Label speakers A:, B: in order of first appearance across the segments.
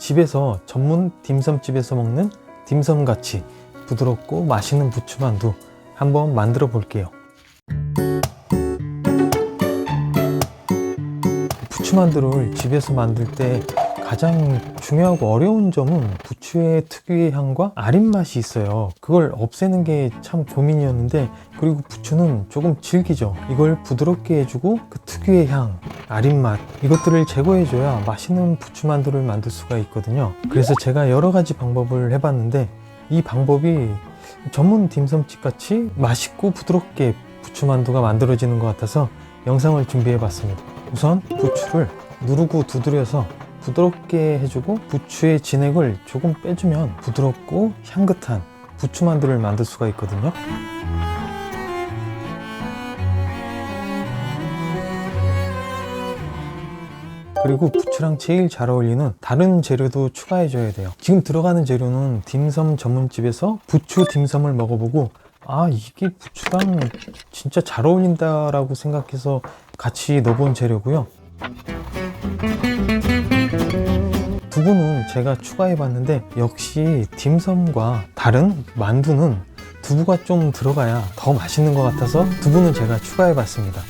A: 집에서 전문 딤섬집에서 먹는 딤섬같이 부드럽고 맛있는 부추만두 한번 만들어 볼게요. 부추만두를 집에서 만들 때 가장 중요하고 어려운 점은 부추의 특유의 향과 아린 맛이 있어요. 그걸 없애는 게 참 고민이었는데, 그리고 부추는 조금 질기죠. 이걸 부드럽게 해주고 그 특유의 향, 아린 맛, 이것들을 제거해줘야 맛있는 부추만두를 만들 수가 있거든요. 그래서 제가 여러 가지 방법을 해봤는데 이 방법이 전문 딤섬집 같이 맛있고 부드럽게 부추만두가 만들어지는 것 같아서 영상을 준비해 봤습니다. 우선 부추를 누르고 두드려서 부드럽게 해주고 부추의 진액을 조금 빼주면 부드럽고 향긋한 부추만두를 만들 수가 있거든요. 그리고 부추랑 제일 잘 어울리는 다른 재료도 추가해 줘야 돼요. 지금 들어가는 재료는 딤섬 전문집에서 부추 딤섬을 먹어보고 이게 부추랑 진짜 잘 어울린다 라고 생각해서 같이 넣어본 재료고요. 두부는 제가 추가해 봤는데 역시 딤섬과 다른 만두는 두부가 좀 들어가야 더 맛있는 것 같아서 두부는 제가 추가해 봤습니다.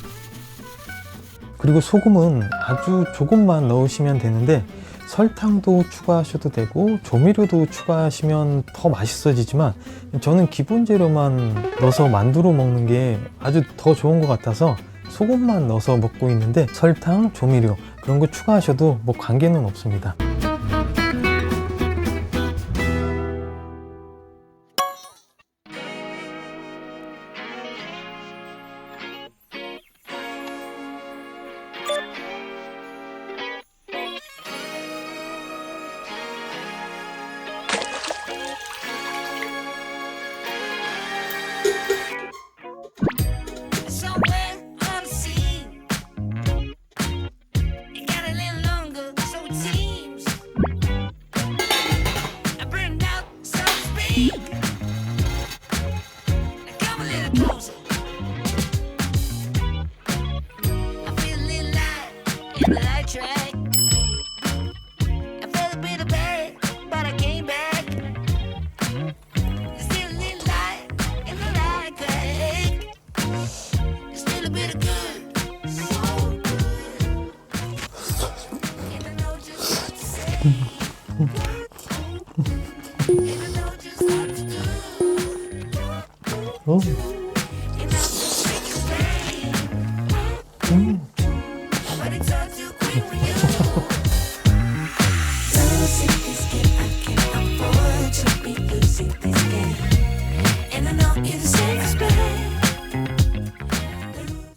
A: 그리고 소금은 아주 조금만 넣으시면 되는데 설탕도 추가하셔도 되고 조미료도 추가하시면 더 맛있어지지만 저는 기본 재료만 넣어서 만두로 먹는 게 아주 더 좋은 것 같아서 소금만 넣어서 먹고 있는데 설탕, 조미료 그런 거 추가하셔도 뭐 관계는 없습니다.